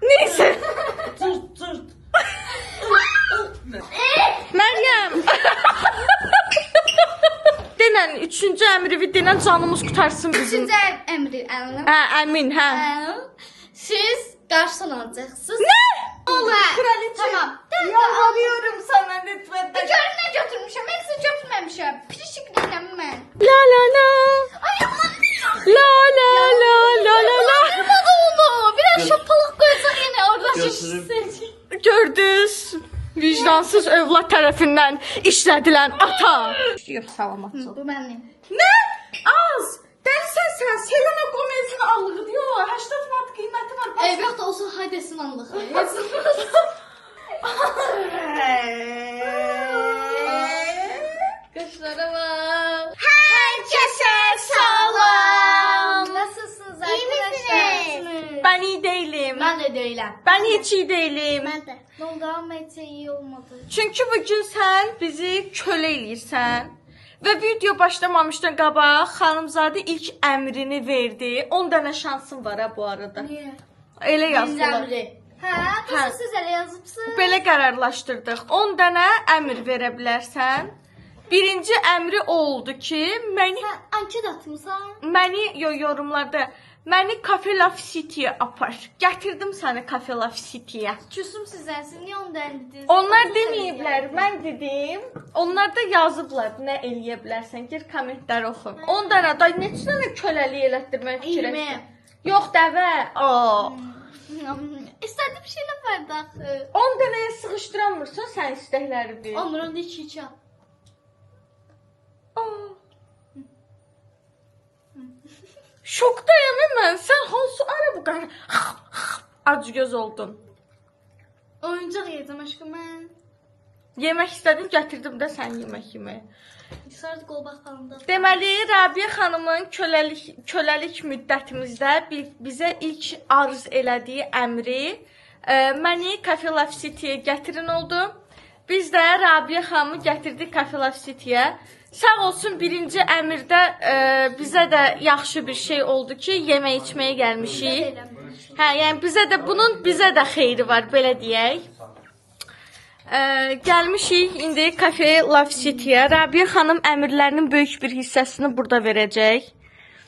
Neyse. Cırt. Meryem. Denən üçüncü əmri bir denən canımız qutarsın bizim. Üçüncü əmri əlim. Hə, əmin, hə. Siz qarşıdan alacaqsınız. Nə? Olur, kraliçe. Tamam. Yalvarıyorum sana lütfen. Görün nə götürmüşəm. Mən sizə götürməmişəm. Pirişikliklə mən. La la la. Ay aman. La la la la la la. Olmadı onu. Biraz şapalaq qoyacaq yenə orada Götürüb. şişsin. Gördünüz. Vicdansız övlad tərəfindən işlədilən ata. Yox, salamat. Bu mənim. Nə? Az. Dəlsən sən. Selena Gomez'in allığı diyor. 80 manat qiyməti var. Evlat olsa haydesin anlıq. Qaşlara bak. Herkese salam. Nasılsınız İyi arkadaşlar? Ben iyi değilim. Ben de değilim. Ben hiç iyi değilim. de. Ne oldu Ahmet iyi olmadı. Çünkü bugün sen bizi köle eləyirsən. Və video başlamamışdan qabaq xanımzadə ilk əmrini verdi. 10 dənə şansın var ha bu arada. Niye? Elə yazdılar. Zemri. Ha, nasıl siz öyle yazıpsınız? Belə qərarlaşdırdıq. 10 dənə əmr verə bilərsən. Birinci əmri oldu ki, Sen anket atmışsan. yorumlarda məni Cafe Love City'yə apar. Gətirdim səni Cafe Love City'yə. Küsüm sizden. Siz niye onu derdiniz? Onlar deməyiblər, mən dedim. Onlar da yazıblar, nə eləyə bilərsən. Gir kommentləri oxu. 10 dənə da neçə dənə köləlik elətdirmək fikirləşsən? Yox dəvə. Aa. İstediğim şey ne vardı axı? 10 dənəyə sıxışdıramırsan sən istəkləri bir. Onur onu iki. Şokdayım mən. Sən hansı ara bu qədər acgöz oldun? Oyuncaq yedim aşkım ben. Yemək istədim, gətirdim də sən yemək yeməyə. Sardı qolbaq falında. Deməli, Rabiyə xanımın köləlik müddətimizdə bizə ilk arz elədiyi əmri məni Cafe Love City'yə gətirin oldu. Biz də Rabiyə xanımı gətirdik Cafe Love City'yə. Sağ olsun birinci əmrdə bizə də yaxşı bir şey oldu ki, yemək içməyə gəlmişik. Hə, yəni bunun bizə də xeyri var, belə deyək. Gəlmişik indi Cafe Love City'yə. Rabiyə xanım əmrlərinin böyük bir hissəsini burada verəcək.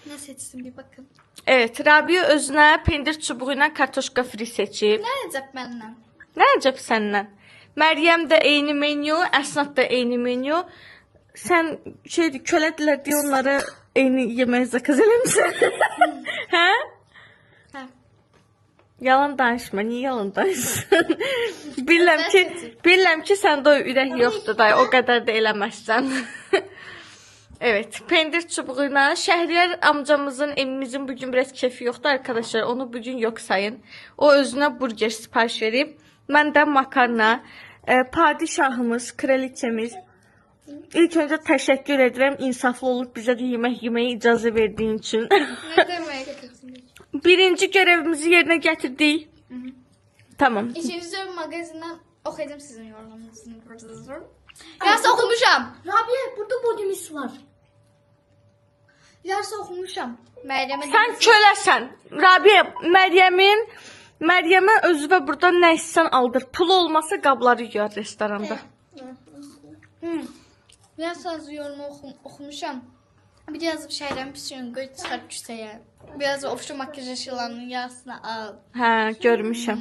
Ne seçsin bir bakın. Evet, Rabiyə özünə pendir çubuğu ilə kartoşka fri seçib. Ne edecek benden? Nə əcəb səndən? Məryəm də eyni menyu, Əsnad da eyni menyu. Sən kölədilər deyə onlara eyni yemək zakaz eləmişsən. Hə? Hə. Yalan danışma, niyə yalan danışsın? Bilirəm ki, səndə o ürək yoxdur da, o qədər də eləməzsən. Evet, pendir çubuğuyla Şəhriyar amcamızın, evimizin bugün biraz keyfi yoxdur arkadaşlar. Onu bugün yok sayın. O özünə burger sipariş verib. Mən də makarna, padişahımız, kraliçemiz. İlk öncə təşəkkür edirəm, insaflı olub bizə də yemək yeməyə icazə verdiyin üçün. Ne demek? Birinci görevimizi yerinə gətirdik. Tamam. İkinci magazinden okuyacağım sizin yorumunuzu. Yarısı okumuşam. Rabia burada bodimiz var. Yarısı okumuşam. Meryem'e Sən köləsən. Rabiə, Məryəmə özü və burada nə istəsən aldır. Pul olmasa qabları yuyar restoranda. Biraz az yorumu okumuşam. Bir yazıp şeyden pişirin göç çıkart küseye. Biraz ofşu makyaj eşyalarının yarısını al. Hə, görmüşəm.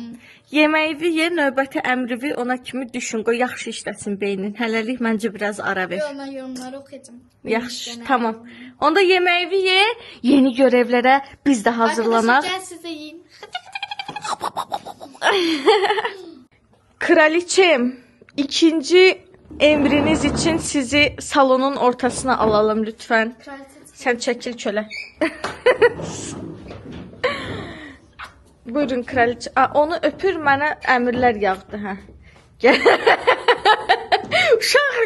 Yeməyi ye, növbəti əmrivi ona kimi düşün, qoy yaxşı işləsin beynin. Hələlik məncə biraz ara ver. Yo, ben yorumları okuyacağım. Yaxşı, tamam. Onda yeməyi ye, yeni görevlərə biz də hazırlanaq. Arkadaşlar gel siz de yiyin. Kraliçem, ikinci emriniz için sizi salonun ortasına alalım lütfen. Sen çekil köle. Buyurun kraliçe. Onu öpür, mənə əmrlər yağdı. Hə. Uşaq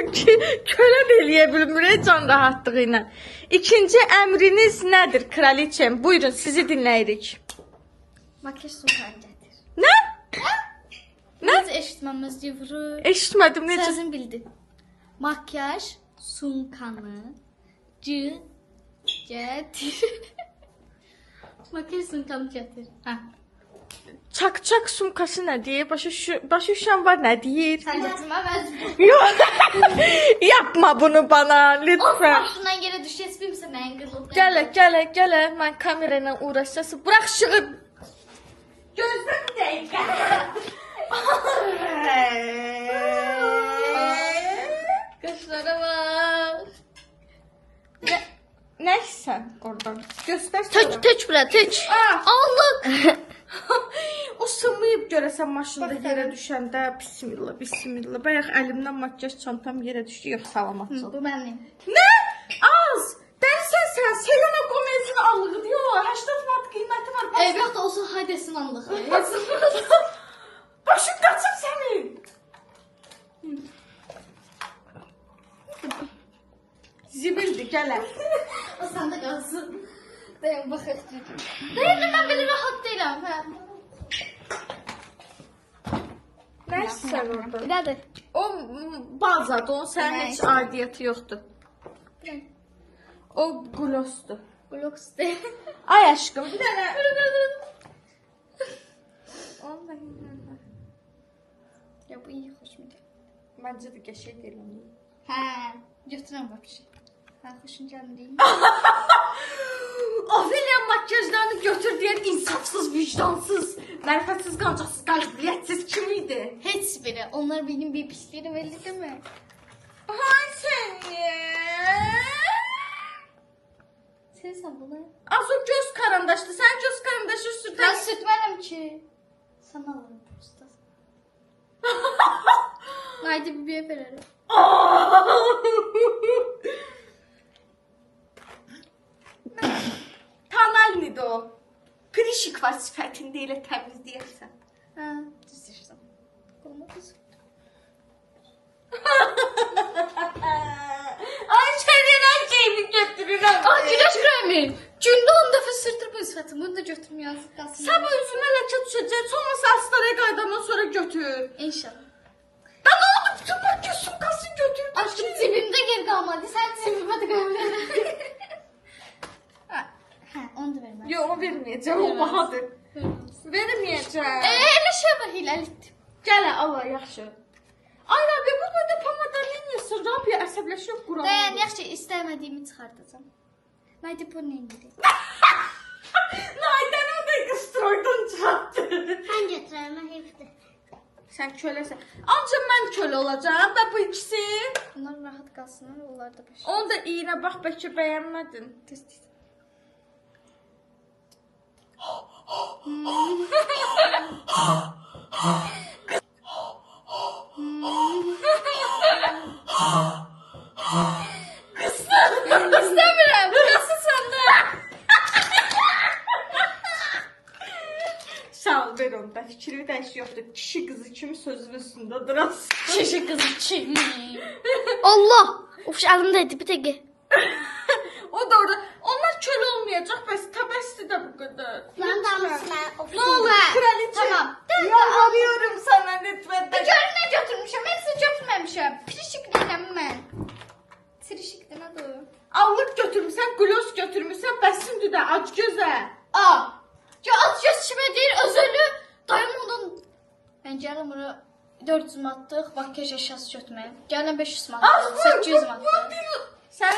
kölə də eləyə bilmir can rahatlığı ilə. İkinci əmriniz nədir kraliçem? Buyurun sizi dinləyirik. Makyaj sultan getir. Nə? Nasıl eşitmemiz yavru? Eşitmədim necə? Sözün bildi. Makyaj sunkanı getir. Makyaj sumkanı gətir. Hə. Çak sumkası nə deyir? Başa düşən var nə deyir? Sən gətirmə vəzir. Yox. Yapma bunu bana Of, lütfen. başından yere düşesmiyimsə mən qırıldım. Gələ. Mən kamerayla uğraşacağım. Bırak şığı. Gözlə bir dəqiqə. Qaşlara bax. Nə sən oradan? Göstər sonra. Tök bura, tök. Ah! Allah. O sınmayıb görəsən maşında yerə düşəndə. Bismillah. Bayaq əlimdən makyaj çantam yerə düşdü. Yox, salamatçıl. Bu mənim. Nə? Az. Dərsən sən Selena Gomez'in allığı diyor. 80 manat qiyməti var. Evlat olsa Hades'in anlığı. Başın qaçıb sənin. Zibildi, gələ. O səndə qalsın. Dayan, baxaq. Dayan, mən belə rahat deyiləm. Hə. Nə sən orada? Nədir? O bazadır, onun sənin heç aidiyyəti yoxdur. O glosdur. Glox deyil. Ay aşkım, bir dənə. Ya bu iyi, xoşuma gəlir. Məncə də qəşəng eləmir. Hə, götürəm bax bir şey. Hə, xoşun gəlmir. Ofeliya makyajlarını götür deyən insafsız, vicdansız, mərifətsiz, qancaqsız, qəlbliyyətsiz kim idi? Heç biri. Onlar benim bir pisliğim belli değil mi? Hay səni. Sen bunu. Az o göz karandaşdı. Sən göz karandaşı sürtən. Ben sürtmələm ki. Sana alırım prosta. Haydi bir verelim. Tonalnidir o. Prişik var sifətində elə təmizləyərsən. Ha, düzüştüm. Olmaz. Ay çevirən şeyimi götürürəm. Aa, güneş kremi. Günde 10 defa sürtür bu sıfatı. Bunu da götürüm yazık kalsın. Sabah üzümə ləkə düşəcək. Sonrası hastaneye qaydandan sonra götür. İnşallah. Da ne oldu? Bütün makyaj sumkasını götürdün. Aşkım cebimde geri kalmadı. Sen cebime de koyabilirsin. Ha, onu da vermem. Yox, o verməyəcəm. O bahadır. Verməyəcəm. Ne şey var hilalit. Gələ, Allah, yaxşı. Ay, Rabbi, bu da pamadaliniyası. Rabbi, əsəbləşib quram. Ben yaxşı istemediğimi çıkartacağım. Haydi bu neydi? Naydən o da qıstroydun çatdı. Ben götürürüm hepsi. Sən köləsən. Ancaq mən kölə olacağım da bu ikisi. Bunlar rahat kalsınlar. Onlar da baş. Onu da iynə bax, bəlkə bəyənmədin. Tez. İstemiyorum. Burası sende. Sağ ol, ver onu da. Fikri də heç yoxdur. Kişi qızı kimi sözün üstündə durasın. Şişi kızı çiğ. Allah. Of elimdeydi bir dakika. O da orada. Onlar kölə olmayacaq, bəs təbəssü də bu qədər. Ben de almışım. Ne olur kraliçe. Tamam. Yalvarıyorum sana lütfen. Görünə götürmüşəm. Mən sizə götürməmişəm. Pirişik deyiləm mən. Tirişik demə doğru. Allıq götürmüsən, glos götürmüsən, bəsimdir də ac gözə. Aa. Ya az göz kime değil özölü. Dayım ondan. Ben gələm bunu 400 manatlıq makyaj eşyası götürməyəm. Gələm 500 manatlıq, 800 manatlıq. Sen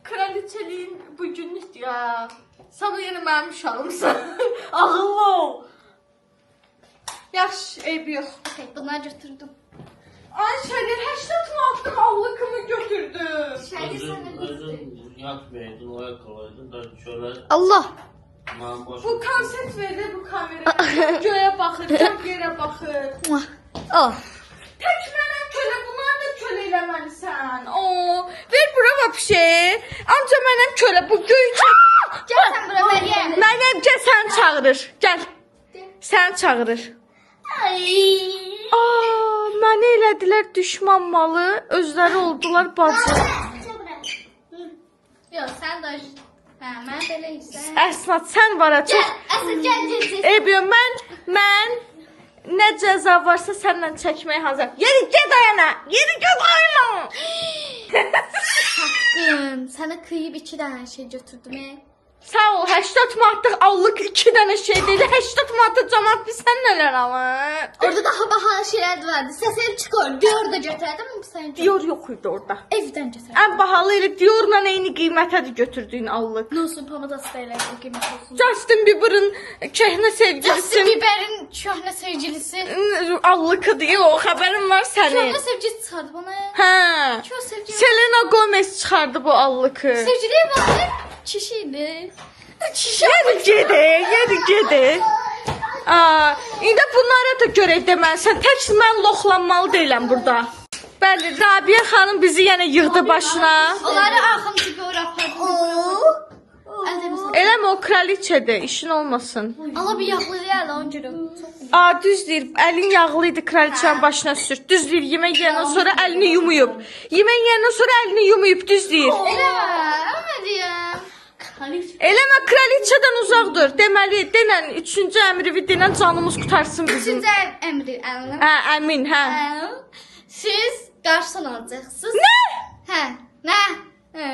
kraliçeliğin bu günlük ya. Sana yeni mənim uşağımsın. Ağıllı ol. Yaş, eybi yox. Okay, bunları götürdüm. Ay Şərir, 80 manatlık allığımı götürdü. Özün yatmayaydın, o yakalaydın da şöyle Allah. aman boş. Bu konsept verir bu kameraya. Göğe baxır, göq yerə baxır. Oh. Tək mənəm kölə, bunlar da kölə eləməlisən. Oo, ver bura vəbşe. Amca mənəm kölə, bu göyçək. Gəl sən bura Məryəm. Məryəm gəl səni çağırır. Gəl. Səni çağırır. Ay. Aa, məni elədilər düşman malı, özləri oldular bacı. Yox, sən də hə, mən belə isə. Əsnad, sən var ha, Gəl, çox. əsl gəl. Eybiyo, mən nə cəza varsa səndən çəkməyə hazır. Yeri get ayana, yeri get ayana. Haqqım, sənə kıyıb 2 dənə şey götürdüm. Sağ ol, 80 manatlıq allıq 2 dənə şey deyil. 80 manatlıq cəmat biz sən nələr alır? Orada daha bahalı şeyler de vardı. Səsəlim çıxır. Diyor da götürdüm mü sen? Dior yox idi orada. Evden götürdüm. Ən bahalı elə Diorla eyni qiymətədir götürdüyün allıq. Nusun pamadası da elə o qiymət olsun. Justin Bieber'ın köhnə Justin sevgilisi Bieber'in köhnə sevgilisi. allıqı deyil, o xəbərin var sənin. Köhnə sevgilisi çıxardı bana. Hə. Köhnə sevgilisi. Selena Gomez çıxardı bu allıqı. Sevgiliye bakın. Kişiydi. Yedi gedi. Aa, indi bunlara da görək də sən tək mən loxlanmalı deyiləm burada. Bəli, Rabia xanım bizi yenə yığdı başına. Onları arxamızı görə apardım. Eləmi o kraliçədir, işin olmasın. Ala bir yağlı deyil lan görüm. Aa, düz deyir, əlin yağlıydı kraliçənin başına sürt. Düz deyir, yemək yeyəndən sonra əlini yumayıb. Yemək yeyəndən sonra əlini yumayıb, düz deyir. Elə deyəm. Eləmə, kraliçədən uzaq dur. Deməli, denən, 3-cü əmrivi denən canımız qutarsın bizim. Üçüncü əmri əlinə. Hə, əmin, hə. Siz qarşın alacaqsınız. Nə? Hə. Nə? Hə.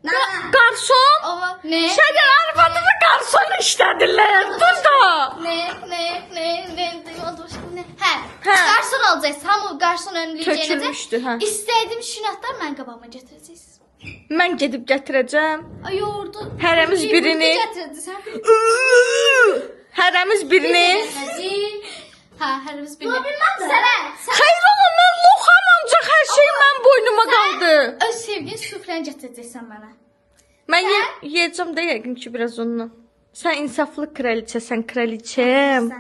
Nə? Qarson? Ova. Nə? Sənin arvadını qarson işlədirlər, dur da. Ne? Hə. Hə. Qarşın alacaqsınız. Hamı qarşın önləyəcəyinizə. Tökülmüşdü, hə. İstədiyim şinatlar mən qabağıma gətirəcəksiniz. Mən gedib gətirəcəm. Ay orada. Hərəmiz birini. Gətirəcəksən. Hərəmiz birini. Hə, hərəmiz birini. Sənə. Xeyr ola, mən loxam ancaq hər şey mən boynuma qaldı. Öz sevgin süfrəni gətirəcəksən mənə. Mən yeyəcəm də yəqin ki biraz ondan. Sən insaflı kraliçəsən, kraliçəm.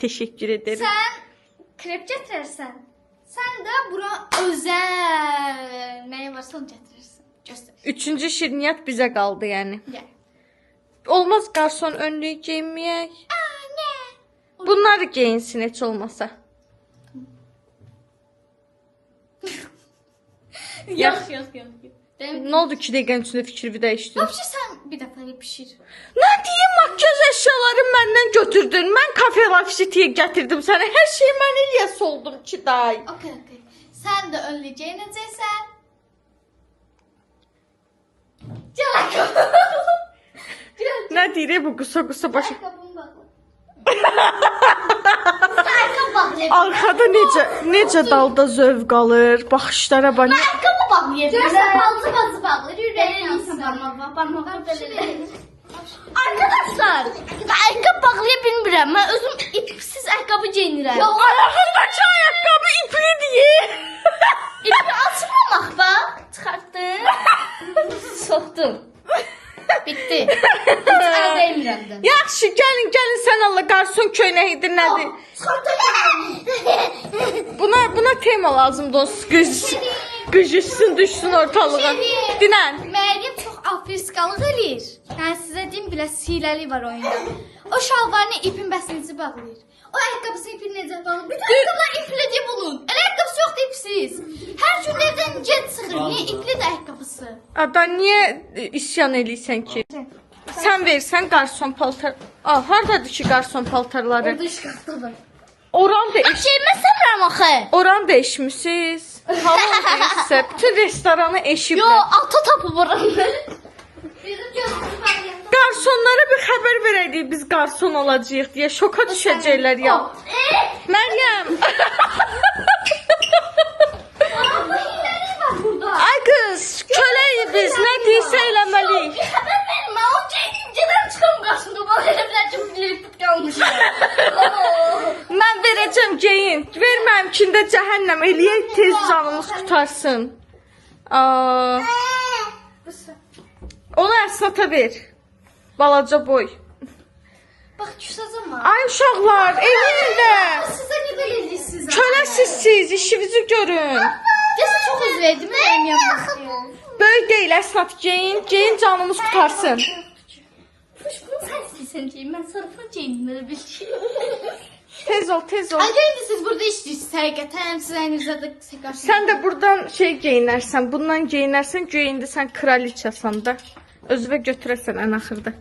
Təşəkkür ederim. Sən krep gətirərsən. Sən də bura özəl nəyə varsa onu gətirirsən. Göstər. 3-cü şirniyyat bizə qaldı yəni. Gəl. Olmaz qarson önlüyü geyinməyək. Anne. Bunları geyinsin heç olmasa. Yox. Nə oldu ki dəqiqənin içində fikrimi dəyişdin? Vəbşi sən bir dəfə pişir. Nə deyim, makyaj əşyalarını məndən götürdün. Mən kafe lafsitiyə gətirdim sənə. Hər şey mən eləyəs oldum ki, day. Okay. Sən də önləyəcək necəsən? Gəl ayaqqabı. Nə deyir bu qısa başı. Ayaqqabını bağla. Ayaqqabı bağla. Arkada necə dalda zövq alır. Baxışlara bax. Ayaqqabı bağlayır. Görsən altı bazı bağlayır. Ürəyin yansın barmağa belə. Arkadaşlar, ayaqqabı bağlaya bilmirəm. Mən özüm ipsiz ayaqqabı geyinirəm. Yox, Ayağındakı ayaqqabı ipli deyil. ipi açmamaq bax. Çıxartdım. Soxdum. Bitti. Heç ara deymirəm də. Yaxşı, gəlin sən Allah qarson köynəyidir nədir? Buna tema lazımdır onsuz qıcışsın düşsün ortalığa. Dinən. Məryəm çox afriskalık eləyir. Yəni sizə deyim bilə hiləlik var oyunda. O şalvarını ipin bəsinizi bağlayır. O ayaqqabısı ipin necə bağlayır? Bütün ayaqqabılar ipli deyib bunun. Elə ayaqqabısı yoxdur ipsiz. Hər gün evdən get çıxır. Niyə ipli də ayaqqabısı? Ada niyə isyan eləyirsən ki? Sən versən qarson paltar. Al, hardadır ki qarson paltarları? Orada işqatda var. Oran da Şey mən səmirəm axı. Oran değişmişsiniz. Hava değişsə, bütün restoranı eşiblər. Yo, alta tapıbıram. Bizim gözümüzü bağlayalım. Garsonlara bir xəbər verəydik biz garson olacağıq deyə şoka düşəcəklər ya. Məryəm. Bu hiləlik var burada. Ay qız, köləyik biz, nə deyirsə eləməliyik. Bir xəbər verin, mən o gecədən çıxım qarşımda. Bana elə bilər ki, bilib qalmışam. Mən verəcəm geyin. Verməyimkində cəhənnəm eləyək tez canımız qutarsın. Aa, onu əsnata ver. Balaca boy. Bax, küsəcəm var. Ay uşaqlar, eləyin də. Sizə nə belə edirsiniz? Köləsiz siz, işinizi görün. Desə çox üzvəydim, mənim yapmaq. Böyük deyil, əsnat geyin. Geyin canımız qutarsın. Fuş, bunu sən istəyirsən deyin, mən sarıfın deyin, belə bir şey. Tez ol. Ay, deyil siz burada işləyirsiniz, həqiqətən, siz əynizdə də səqarsınız. Sən də buradan şey geyinərsən, bundan geyinərsən, güya indi sən kraliçasan da. Özünə götürəsən ən axırda.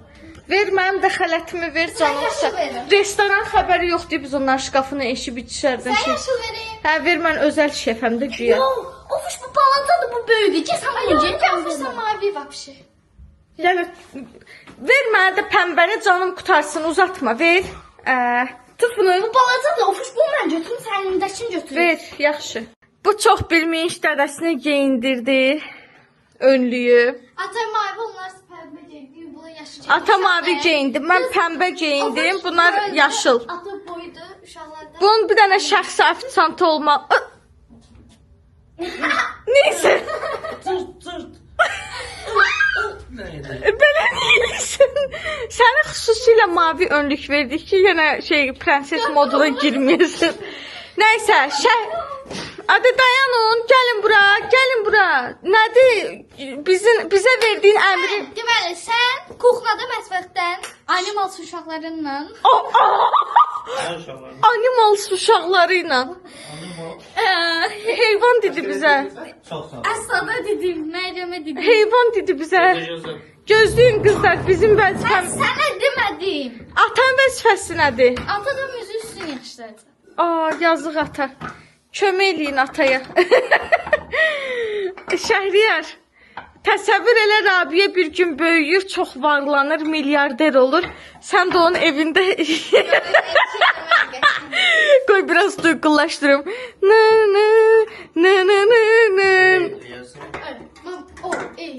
Ver mənim də xələtimi ver canım. yaşıl verim. Restoran xəbəri yoxdur, biz onlar şkafını eşib içərdən. Sən yaşıl verin. Hə, ver mən özəl şefəm də güya. O fuş, bu balacadır, bu böyüdür. Gəl sən bunu gel, gəlmirsən mavi vapşı. Yəni Ver mənə də pəmbəni, canım qutarsın, uzatma, ver. Tut bunu. Bu balacadır, ofuş bu mən götürüm, sənin ümdəkini götürüm. Ver, yaxşı. Bu çox bilmiş dədəsini geyindirdi. Önlüyü. Ata mavi onlar pəmbə geyindim, bunlar yaşıl. Ata mavi geyindi, mən pəmbə geyindim. Bunlar yaşıl. Ata boydu uşaqlarda. Bunun bir dənə şəxsi afisantı olmalı. Neyse. Tırt. Neydi? Belə deyilsin. Sənə xüsusilə mavi önlük verdik ki, yenə prenses moduna girməyəsin. Nəysə, adı dayanın, gəlin bura. Nədir? Bizə verdiyin əmri... Deməli, sən kuxnada məsvətdən animal uşaqlarınla Her şamanı. Animal uşaqları ilə. Heyvan dedi bizə. Çok sağ ol. Əsada dedim, Məryəmə dedim. Heyvan dedi bizə. Gözüm. Gözləyin qızlar, bizim Mən vəzifəmiz. sənə demədim. Atan vəzifəsi nədir? Ata da müzü üstünü yaxşıladı. Yazıq ata. Kömək eləyin ataya. Şəhriyar. Təsəvvür elə, Rabiyə bir gün böyüyür, çox varlanır, milyarder olur. Sən də onun evində... Qoy biraz duyğulaşdırım.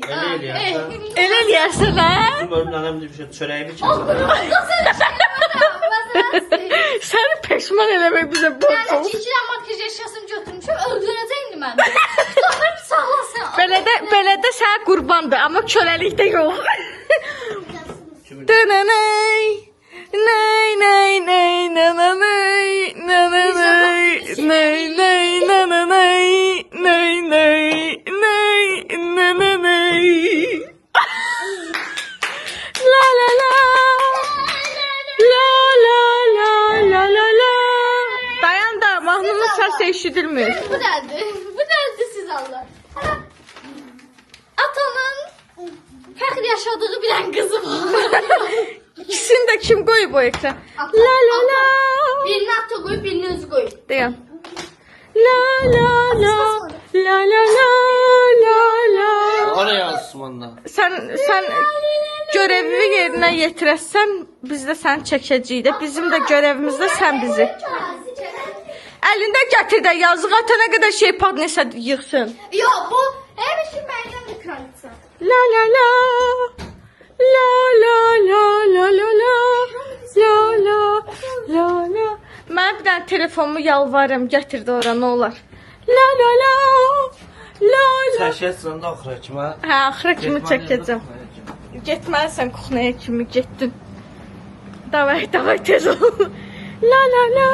Elə eləyərsən, hə? Bizim ölümden bir şey çöreğimi çaldı. Səni peşman eləmək bizə borc Yəni olur. çəkirəm makyaj eşyasını götürmüşəm, öldürəcəkdim mən. Sonra sağlasın. Belə də sənə qurbandır, amma köləlikdə yox. Dənənəy, nay, nay, nay, nananay, nananay, nay, nay, nananay, nay, nay, nay, nananay. La la la. La la la la la la. Dayan da, mahnının səsi eşidilmir. Bu nədir siz Allah? Atanın fəxr yaşadığı bilən qızı var. İkisini də kim qoyub o ekran? La la la. Birini ata qoyub, birini özü qoyub. Dayan. La la la. La la la la la. Oraya Osman'da. Sən görevini yerinə yetirəsən, biz də səni çəkəcəyik də. Bizim də görevimizdə sən bizi. Əlində gətir də, yazıq ata nə qədər şey padnesə yığsın. Yox, bu həmişə məndən də kraliça. La la la. La la la la la la. La la la la. Mən bir dənə telefonumu yalvarım, gətir də ora, nə olar. La la la. La la. Çəşət sıranda axıra kimi. Hə, axıra kimi çəkəcəm. Getməlisən kuxnaya kimi, getdin. Davay, tez ol. La la la.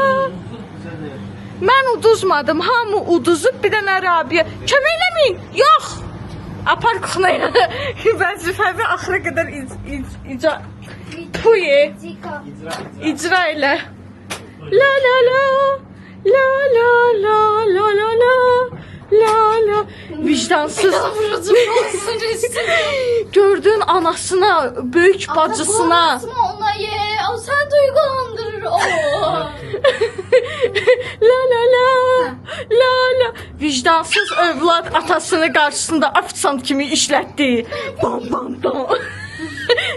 Mən uduzmadım, hamı uduzub, bir dənə Rabiyə. Kömək eləməyin, yox. Apar kuxnaya. Vəzifəvi axıra qədər icra elə. La la la. La la la la la la. La la. Vicdansız. Vurucu olsun üstüne. Gördün anasına, böyük bacısına. Anasına ona ye. O sen duygulandırır o. La la la. La la. Vicdansız övlad atasını qarşısında afisant kimi işlətdi. Bam bam bam.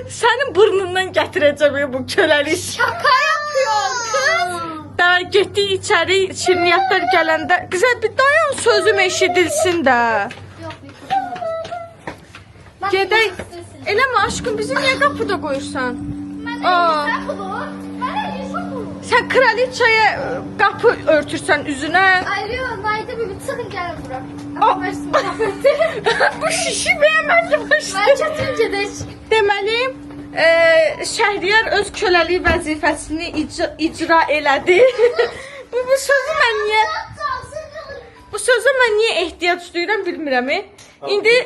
Sənin burnundan gətirəcəm bu köləlik. Şaka yapıyor kız. Daha getdi içəri, şirniyyatlar gələndə. Qıza bir dayan, sözüm eşidilsin də. Yok Gedək. Eləmə aşkım, bizi niyə qapıda qoyursan? Aa. Sen bulur. Ben Elisa bulur. Sən kraliçaya qapı örtürsən üzünə. Alo, Nayda bir sıkın gelin bura. Aa. Affedersin muhabbeti. Bu şişi bəyəməlli Ben başlayır. çatınca da Deməli, Şəhriyar öz köləlik vəzifəsini icra elədi. bu sözü mən niyə ehtiyac duyuram bilmirəm.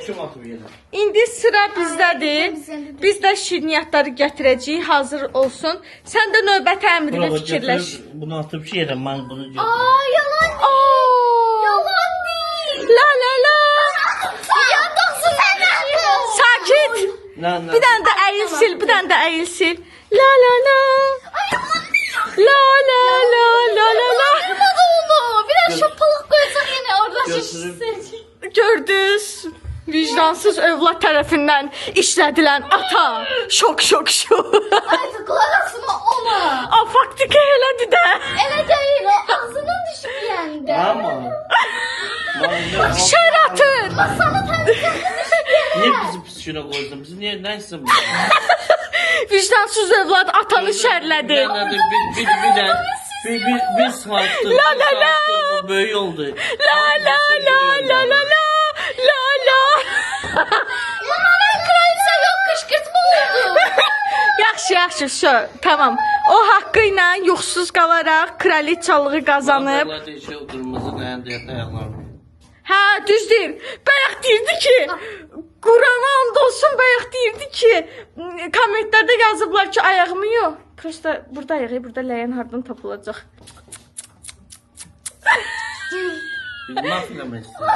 Kim atıb yerə? İndi sıra bizdədir. Biz də şirniyyatları gətirəcəyik, hazır olsun. Sən də növbəti əmrini fikirləş. Bunu atıb ki yerə, mən bunu götürüm. Aa yalan değil. Yalan değil. La la la. Ya doksun sen ne yapıyorsun? Sakit. Bir dənə də əyil sil, bir dənə də əyil sil. La la la. La la la la la la. Yapmadı onu. Biraz şapalık koysak yine oradan Götürüp- şişsin. Gördünüz. Vicdansız övlad tərəfindən işlədilən ata. Şok. Ay qulaq asma ona. A, faktika elədir də. Elə deyil, o ağzından düşüb yəndə. Ama. Şər atır. Sana təmizləsin düşüb yəndə. Niye bizi pis güne koydun? Bizi niye neyse bu? Vicdansız övlad atanı şərlədi. Bir saattir. La la la. Bu böyle oldu. La. Bunların kraliçə yox, qışqırtma oldu. Yaxşı, tamam. O haqqı ilə yoxsuz qalaraq kraliçalığı qazanıb. Allah deyir ki, o kırmızı nəyəndə ayaqlar. Hə, düzdür. Bayaq deyirdi ki, Qurana and olsun, bayaq deyirdi ki, kommentlərdə yazıblar ki, ayağımı yox. Prosta burada ayağı, burada ləyən hardan tapılacaq. Biz mahv eləmək istiyoruz.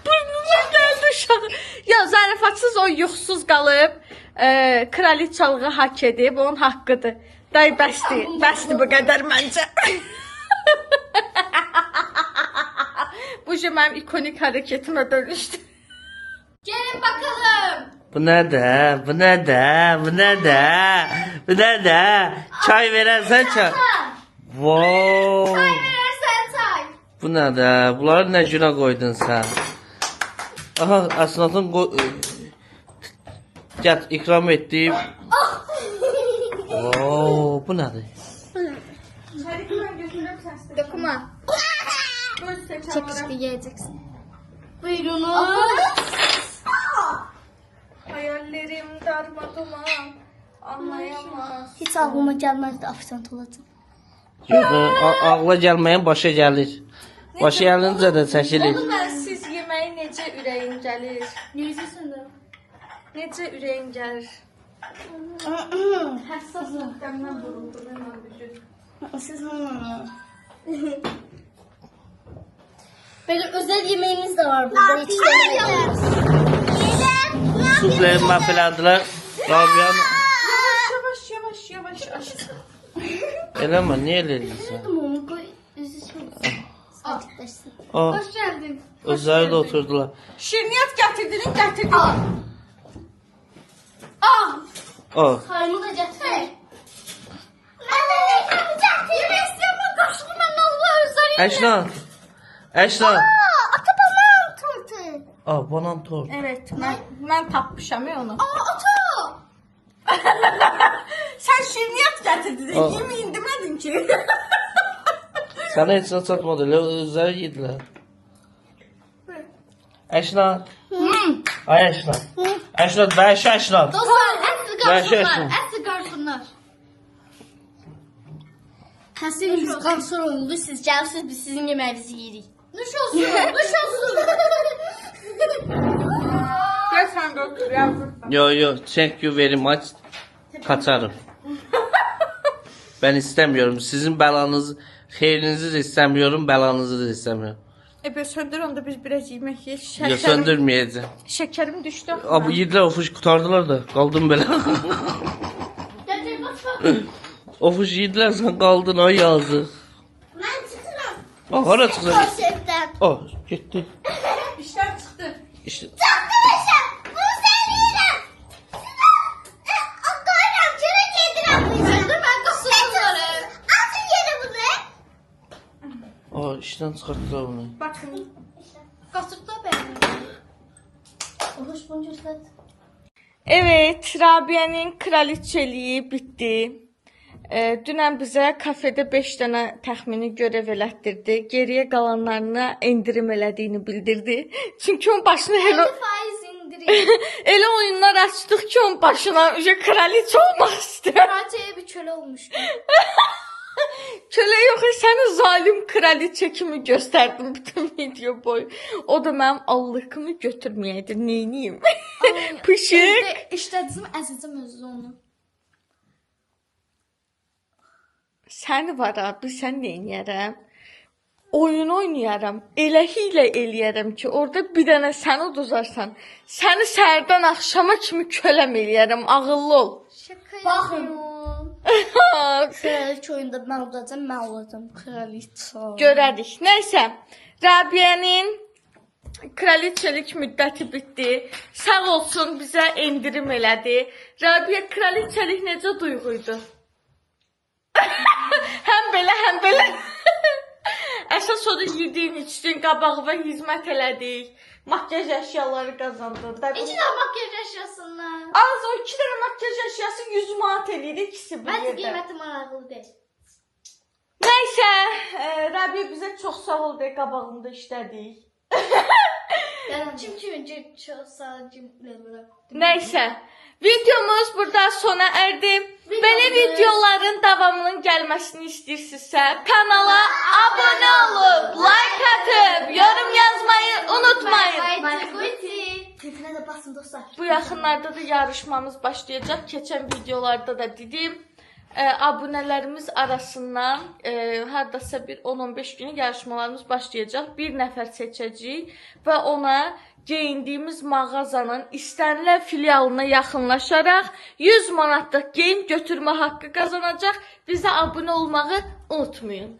Burnuma gəldi uşaq. Ya, zarafatsız o yoxsuz qalıb, kraliçalığı haqq edib, onun haqqıdır. Day, bəsdir bu qədər məncə. Bu mənim ikonik hərəkətimə dönüşdü. Gelin bakalım. Bu nədir? Bu nədir? Çay verərsən çay. Wow. Çay verərsən çay. Bu nədir? Bunları nə günə qoydun sən? Aha, əsnafın Gəl, ikram etdim. Wow, bu nədir? Dokuma. Çok işte yiyeceksin. Buyurunuz. Hayallerim darmaduman, anlayamaz. Hiç aklıma gelmezdi afisant olacağım. Yox, ağla gəlməyən başa gəlir. Başa gəlincə də çəkilir. Onu mən siz yeməyi necə ürəyin gəlir? Neresi de? Necə ürəyin gəlir? Həssas nöqtəmdən vuruldu mən bütün. Siz Böyle özel yemeğimiz de var burada. Hiç denemedim. Sufle məhvələdilər. Rabiyanı. Yavaş. Eləmə, niyə eləyirsən? Onu koy. Üzü şöyle. Açıklaşsın. Hoş geldin. Özləri də oturdular. Şirniyyat gətirdin. Karnı da getir. Yemek istiyorum ben karşılığı ben Allah özlerim. Əşna. Ata banan tortu. Banan tort. Evet, mən tapmışam onu. Ata. Sən şirniyyat gətirdin, Aa. yeməyin demədin ki. Sənə heç nə çatmadı, özləri yedilər. Əşna. Ay Əşna. Əşna, bəşə Əşna. Dostlar əsli Yaşasın. garsonlar. Əsli garsonlar. Kasimiz garson oldu. Siz gelsiniz biz sizin yemeğinizi yedik. Nuş olsun. Gəl sən də otur, yavrum. Yo, thank you very much. Kaçarım. Ben istemiyorum. Sizin belanızı, xeyrinizi de istemiyorum, belanızı da istemiyorum. Ebe söndür onda biz biraz yemək yeyək. Ya söndürmeyeceğim. Şekerim düştü. Abi yediler ofuş kurtardılar da kaldım böyle. Getir bak. Ofuş yediler sen kaldın ay yazdı. Ben çıkıram. Hara çıktı? Poşetten. Gitti. İşler çıktı. İşte. Arkadaşlar bunu seviyorum. O koyuram. Çörek yedirem. Ben kasonları. Atın yere bunu. İşten çıkarttılar onu. Bakın. Kasırtla benim. Hoş boncuğu set. Evet, Rabia'nın kraliçeliği bitti. Dünən bizə kafedə 5 dənə təxmini görev elətdirdi. Geriyə qalanlarına endirim elədiyini bildirdi. Çünki onun başına Faiz indirin. elə oyunlar açdıq ki, onun başına kraliçə olmaq istəyir. Kraliçeye bir köle olmuştu. Kölə yox, səni zalim kraliçə kimi göstərdim bütün video boyu. O da mənim allığımı götürməyəydi. Neyniyim? Pışıq. İşledim əzizim özü onu. Səni var abi, sən neyniyərəm? Oyun oynayaram, elə hilə eləyərəm ki, orada bir dənə sən uduzarsan, səni səhərdən axşama kimi köləm eləyərəm, ağıllı ol. Şaka yapıyorum. Kraliç oyunda mən olacağam, mən olacağam kraliç. Görərik. Nəysə, Rabiənin kraliçelik müddəti bitdi. Sağ olsun bizə endirim elədi. Rabiə kraliçelik necə duyğuydu? Həm belə, həm belə. Əsas odur yedin, içdin, qabağına hizmət elədik. Makyaj əşyaları qazandırdıq. 2 dənə makyaj əşyasından. Az o 2 dənə makyaj əşyası 100 manat eləyir ikisi bir Məncə yerdə. qiyməti maraqlı deyil. Nəysə, Rabiə bizə çox sağ ol deyə qabağında işlədik. Kim çox sağ ol. Nəysə, videomuz burada sona erdi. Belə videoların davamının gəlməsini istəyirsinizsə, kanala abunə olub, like atıb, yorum yazmayı unutmayın. Tepinə də basın dostlar. Bu yaxınlarda da yarışmamız başlayacaq. Keçən videolarda da dedim. Abunələrimiz arasından hardasa bir 10-15 günü yarışmalarımız başlayacaq. Bir nəfər seçəcəyik və ona geyindiyimiz mağazanın istənilən filialına yaxınlaşaraq 100 manatlıq geyim götürmə haqqı qazanacaq. Bizə abunə olmağı unutmayın.